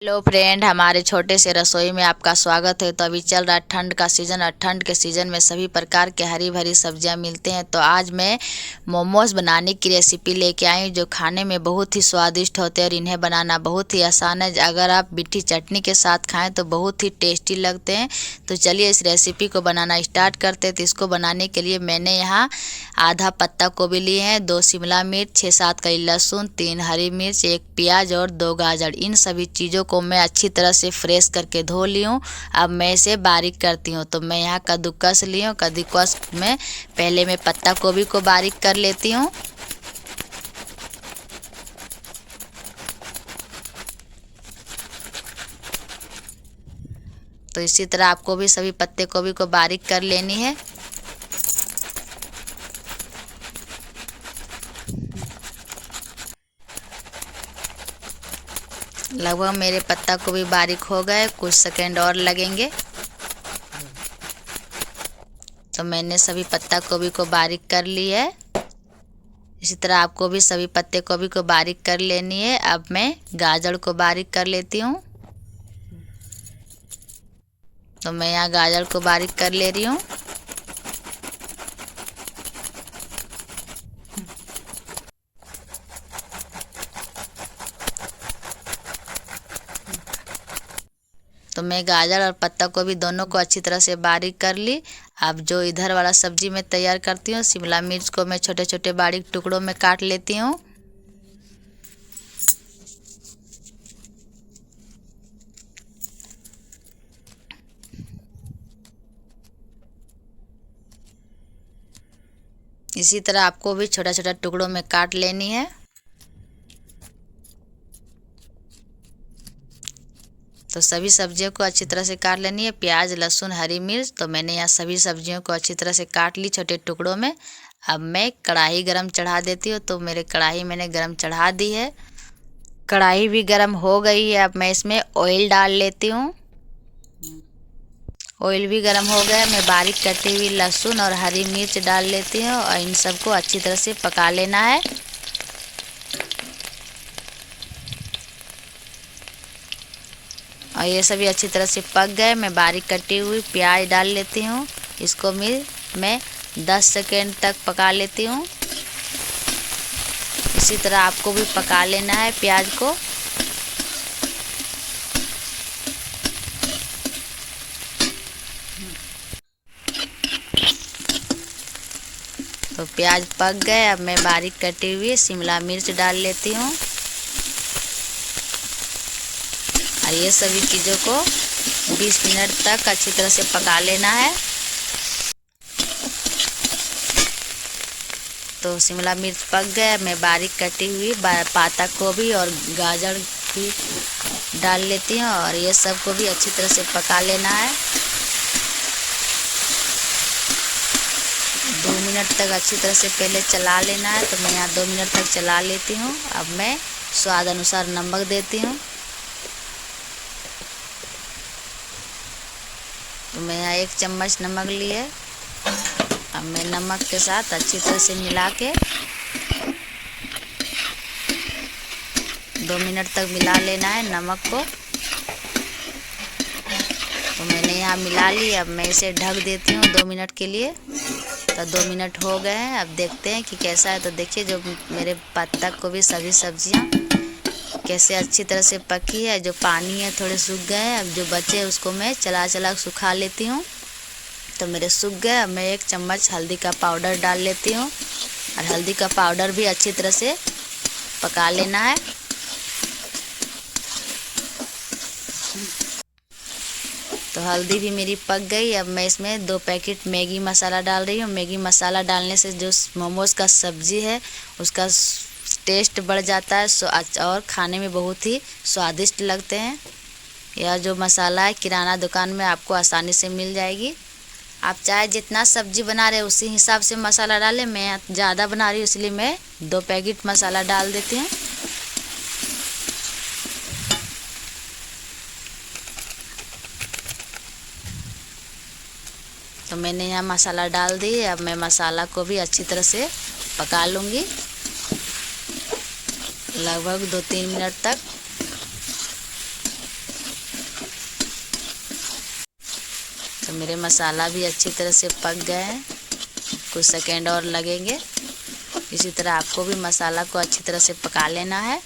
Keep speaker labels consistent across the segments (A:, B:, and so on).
A: Hello friend, हमारे छोटे से रसोई में आपका स्वागत है। तो अभी चल रहा है ठंड का सीज़न और ठंड के सीज़न में सभी प्रकार के हरी भरी सब्जियां मिलते हैं। तो आज मैं मोमोज़ बनाने की रेसिपी लेके आई हूँ जो खाने में बहुत ही स्वादिष्ट होते हैं और इन्हें बनाना बहुत ही आसान है। अगर आप मीठी चटनी के साथ खाएं तो बहुत ही टेस्टी लगते हैं। तो चलिए इस रेसिपी को बनाना स्टार्ट करते हैं। तो इसको बनाने के लिए मैंने यहाँ आधा पत्ता गोभी लिए हैं, 2 शिमला मिर्च, 6-7 कली लहसुन, 3 हरी मिर्च, 1 प्याज और 2 गाजर। इन सभी चीज़ों को मैं अच्छी तरह से फ्रेश करके धो ली हूँ। अब मैं इसे बारीक करती हूँ। तो मैं यहाँ कद्दूकस ली हूँ। कद्दूकस में पहले मैं पत्ता गोभी को बारीक कर लेती हूँ। तो इसी तरह आपको भी सभी पत्ते गोभी को बारीक कर लेनी है। लगभग मेरे पत्ता गोभी बारीक हो गए, कुछ सेकंड और लगेंगे। तो मैंने सभी पत्ता गोभी को बारीक कर ली है। इसी तरह आपको भी सभी पत्ते गोभी को बारीक कर लेनी है। अब मैं गाजर को बारीक कर लेती हूँ। तो मैं यहाँ गाजर को बारीक कर ले रही हूँ। तो मैं गाजर और पत्ता गोभी दोनों को अच्छी तरह से बारीक कर ली। अब जो इधर वाला सब्जी मैं तैयार करती हूँ, शिमला मिर्च को मैं छोटे छोटे बारीक टुकड़ों में काट लेती हूँ। इसी तरह आपको भी छोटा छोटा टुकड़ों में काट लेनी है। तो सभी सब्जियों को अच्छी तरह से काट लेनी है। प्याज, लहसुन, हरी मिर्च, तो मैंने यहाँ सभी सब्जियों को अच्छी तरह से काट ली छोटे टुकड़ों में। अब मैं कढ़ाई गरम चढ़ा देती हूँ। तो मेरे कढ़ाई मैंने गरम चढ़ा दी है। कढ़ाई भी गरम हो गई है। अब मैं इसमें ऑयल डाल लेती हूँ। ऑयल भी गरम हो गया। मैं बारीक कटी हुई लहसुन और हरी मिर्च डाल लेती हूँ और इन सबको अच्छी तरह से पका लेना है। और ये सभी अच्छी तरह से पक गए। मैं बारीक कटी हुई प्याज डाल लेती हूँ। इसको मैं 10 सेकेंड तक पका लेती हूँ। इसी तरह आपको भी पका लेना है प्याज को। तो प्याज पक गए। अब मैं बारीक कटी हुई शिमला मिर्च डाल लेती हूँ और ये सभी चीज़ों को 20 मिनट तक अच्छी तरह से पका लेना है। तो शिमला मिर्च पक गया। मैं बारीक कटी हुई पत्ता गोभी और गाजर भी डाल लेती हूँ और ये सबको भी अच्छी तरह से पका लेना है। 2 मिनट तक अच्छी तरह से पहले चला लेना है। तो मैं यहाँ 2 मिनट तक चला लेती हूँ। अब मैं स्वाद अनुसार नमक देती हूँ। तो मैं यहाँ 1 चम्मच नमक ली है। अब मैं नमक के साथ अच्छी तरह से मिला के 2 मिनट तक मिला लेना है नमक को। तो मैंने यहाँ मिला ली। अब मैं इसे ढक देती हूँ 2 मिनट के लिए। तो 2 मिनट हो गए हैं। अब देखते हैं कि कैसा है। तो देखिए जो मेरे पत्ता को भी सभी सब्जियाँ कैसे अच्छी तरह से पकी है। जो पानी है थोड़े सूख गए हैं। अब जो बचे उसको मैं चला चला सुखा लेती हूँ। तो मेरे सूख गए। अब मैं 1 चम्मच हल्दी का पाउडर डाल लेती हूँ और हल्दी का पाउडर भी अच्छी तरह से पका लेना है। तो हल्दी भी मेरी पक गई। अब मैं इसमें 2 पैकेट मैगी मसाला डाल रही हूँ। मैगी मसाला डालने से जो मोमोज़ का सब्ज़ी है उसका टेस्ट बढ़ जाता है और खाने में बहुत ही स्वादिष्ट लगते हैं। यह जो मसाला है किराना दुकान में आपको आसानी से मिल जाएगी। आप चाहे जितना सब्जी बना रहे उसी हिसाब से मसाला डालें। मैं ज़्यादा बना रही हूँ इसलिए मैं 2 पैकेट मसाला डाल देती हूँ। तो मैंने यहाँ मसाला डाल दी। अब मैं मसाला को भी अच्छी तरह से पका लूँगी लगभग 2-3 मिनट तक। तो मेरे मसाला भी अच्छी तरह से पक गए हैं, कुछ सेकेंड और लगेंगे। इसी तरह आपको भी मसाला को अच्छी तरह से पका लेना है।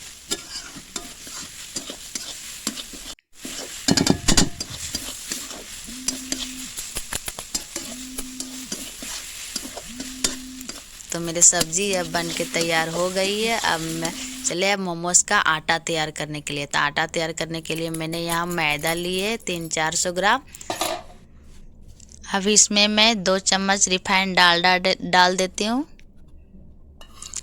A: तो मेरी सब्जी अब बन के तैयार हो गई है। अब मोमोज का आटा तैयार करने के लिए। तो आटा तैयार करने के लिए मैंने यहाँ मैदा लिए 300-400 ग्राम। अब इसमें मैं 2 चम्मच रिफाइंड डालडा डाल देती हूँ।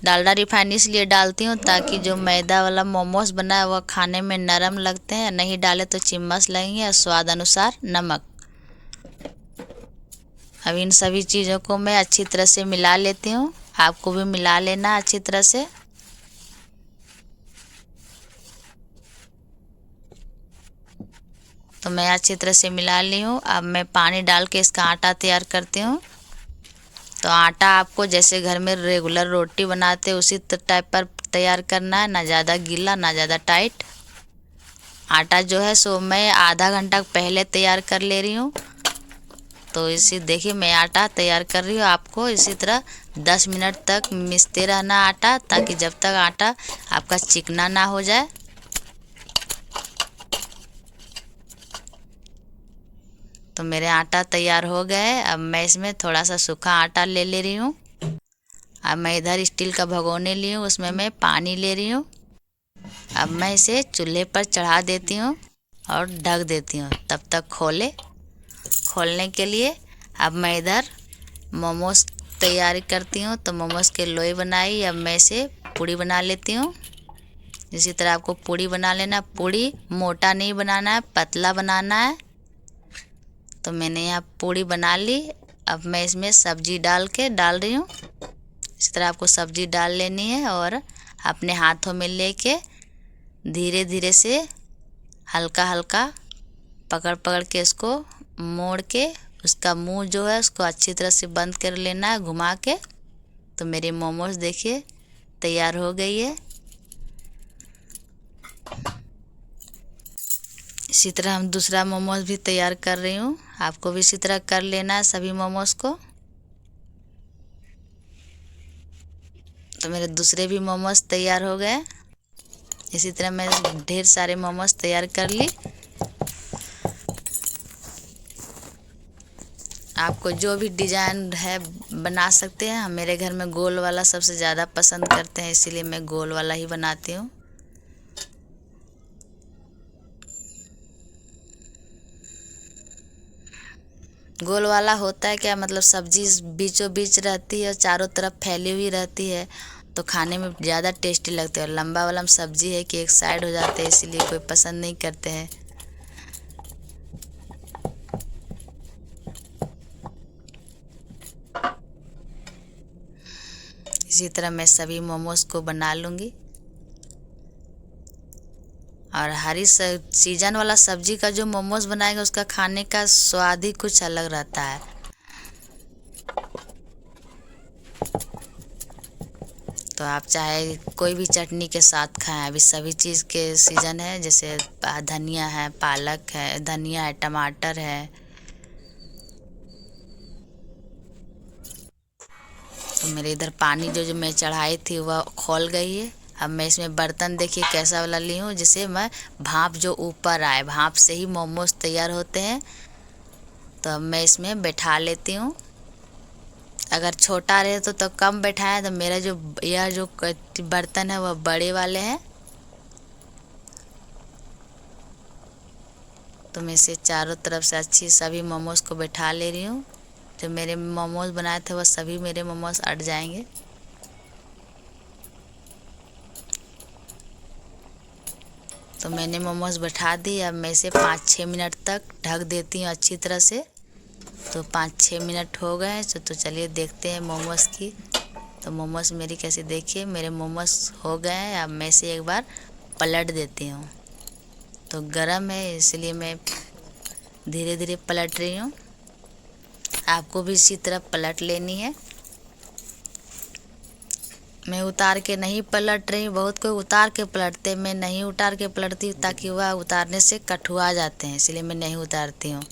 A: डालडा रिफाइंड इसलिए डालती हूँ ताकि जो मैदा वाला मोमोज बना है वह खाने में नरम लगते हैं, नहीं डाले तो चिम्मच लगेंगे। और स्वाद अनुसार नमक। अब इन सभी चीज़ों को मैं अच्छी तरह से मिला लेती हूँ। आपको भी मिला लेना अच्छी तरह से। तो मैं अच्छी तरह से मिला ली हूँ। अब मैं पानी डाल के इसका आटा तैयार करती हूँ। तो आटा आपको जैसे घर में रेगुलर रोटी बनाते उसी टाइप पर तैयार करना है, ना ज़्यादा गीला ना ज़्यादा टाइट। आटा जो है सो मैं आधा घंटा पहले तैयार कर ले रही हूँ। तो इसी देखिए मैं आटा तैयार कर रही हूँ। आपको इसी तरह 10 मिनट तक मिसते रहना आटा, ताकि जब तक आटा आपका चिकना ना हो जाए। तो मेरे आटा तैयार हो गए। अब मैं इसमें थोड़ा सा सूखा आटा ले रही हूँ। अब मैं इधर स्टील का भगोने ली हूँ, उसमें मैं पानी ले रही हूँ। अब मैं इसे चूल्हे पर चढ़ा देती हूँ और ढक देती हूँ तब तक खोलने के लिए। अब मैं इधर मोमोज तैयारी करती हूँ। तो मोमोज के लोई बनाई। अब मैं इसे पूड़ी बना लेती हूँ। इसी तरह आपको पूड़ी बना लेना। पूड़ी मोटा नहीं बनाना है, पतला बनाना है। तो मैंने यहाँ पूड़ी बना ली। अब मैं इसमें सब्जी डाल रही हूँ। इस तरह आपको सब्जी डाल लेनी है और अपने हाथों में लेके धीरे धीरे से हल्का हल्का पकड़ के इसको मोड़ के उसका मुंह जो है उसको अच्छी तरह से बंद कर लेना है घुमा के। तो मेरी मोमोज देखिए तैयार हो गई है। इसी तरह हम दूसरा मोमोज भी तैयार कर रही हूँ। आपको भी इसी तरह कर लेना है सभी मोमोज को। तो मेरे दूसरे भी मोमोज तैयार हो गए। इसी तरह मैं ढेर सारे मोमोज तैयार कर ली। आपको जो भी डिजाइन है बना सकते हैं। मेरे घर में गोल वाला सबसे ज़्यादा पसंद करते हैं, इसीलिए मैं गोल वाला ही बनाती हूँ। गोल वाला होता है क्या, मतलब सब्जी बीचों बीच रहती है और चारों तरफ फैली हुई रहती है, तो खाने में ज़्यादा टेस्टी लगते हैं। और लंबा वाला सब्जी है कि एक साइड हो जाते हैं, इसीलिए कोई पसंद नहीं करते हैं। इसी तरह मैं सभी मोमोज को बना लूँगी। और हरी सीजन वाला सब्जी का जो मोमोज बनाएगा उसका खाने का स्वाद ही कुछ अलग रहता है। तो आप चाहे कोई भी चटनी के साथ खाएं। अभी सभी चीज़ के सीज़न है, जैसे धनिया है, पालक है, धनिया है, टमाटर है। तो मेरे इधर पानी जो मैं चढ़ाई थी वह खौल गई है। अब मैं इसमें बर्तन देखिए कैसा वाला ली हूँ, जिसे मैं भाप जो ऊपर आए, भाप से ही मोमोज तैयार होते हैं। तो अब मैं इसमें बैठा लेती हूँ। अगर छोटा रहे तो कम बैठाएं। तो मेरा यह जो बर्तन है वह बड़े वाले हैं। तो मैं इसे चारों तरफ से अच्छी सभी मोमोज को बैठा ले रही हूँ। जो मेरे मोमोज बनाए थे वह सभी मेरे मोमोज अट जाएंगे। तो मैंने मोमोज बैठा दी। अब मैं इसे 5-6 मिनट तक ढक देती हूँ अच्छी तरह से। तो 5-6 मिनट हो गए। तो चलिए देखते हैं मोमोज की। तो मोमोज मेरी कैसे, देखिए मेरे मोमोज हो गए हैं। अब मैं इसे एक बार पलट देती हूँ। तो गरम है इसलिए मैं धीरे धीरे पलट रही हूँ। आपको भी इसी तरह पलट लेनी है। मैं उतार के नहीं पलट रही। बहुत कोई उतार के पलटते, मैं नहीं उतार के पलटती ताकि वह उतारने से कठुआ जाते हैं, इसलिए मैं नहीं उतारती हूँ।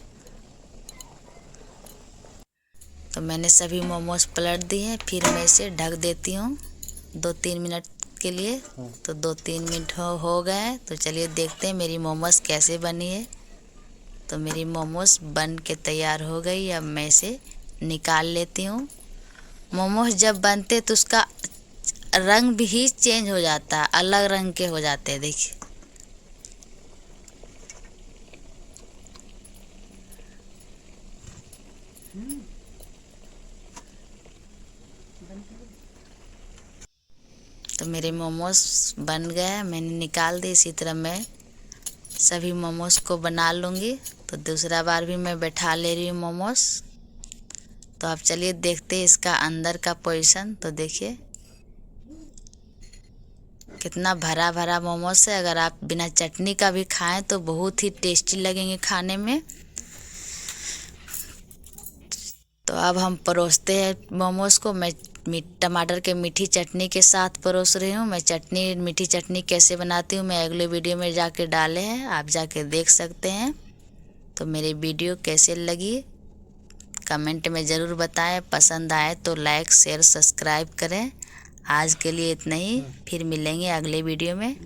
A: तो मैंने सभी मोमोज पलट दिए हैं। फिर मैं इसे ढक देती हूँ 2-3 मिनट के लिए। तो 2-3 मिनट हो गए। तो चलिए देखते हैं मेरी मोमोज कैसे बनी है। तो मेरी मोमोज बन के तैयार हो गई। अब मैं इसे निकाल लेती हूँ। मोमोज जब बनते तो उसका रंग भी ही चेंज हो जाता है, अलग रंग के हो जाते हैं। देखिए तो मेरे मोमोज बन गए, मैंने निकाल दी। इसी तरह मैं सभी मोमोज को बना लूँगी। तो दूसरा बार भी मैं बैठा ले रही हूँ मोमोज। तो आप चलिए देखते हैं इसका अंदर का पोजीशन। तो देखिए कितना भरा भरा मोमोज है। अगर आप बिना चटनी का भी खाएं तो बहुत ही टेस्टी लगेंगे खाने में। तो अब हम परोसते हैं मोमोज को। मैं टमाटर के मीठी चटनी के साथ परोस रही हूँ। मैं चटनी मीठी चटनी कैसे बनाती हूँ मैं अगले वीडियो में जाके डाले हैं, आप जाके देख सकते हैं। तो मेरी वीडियो कैसे लगी कमेंट में ज़रूर बताएं। पसंद आए तो लाइक शेयर सब्सक्राइब करें। आज के लिए इतना ही, फिर मिलेंगे अगले वीडियो में।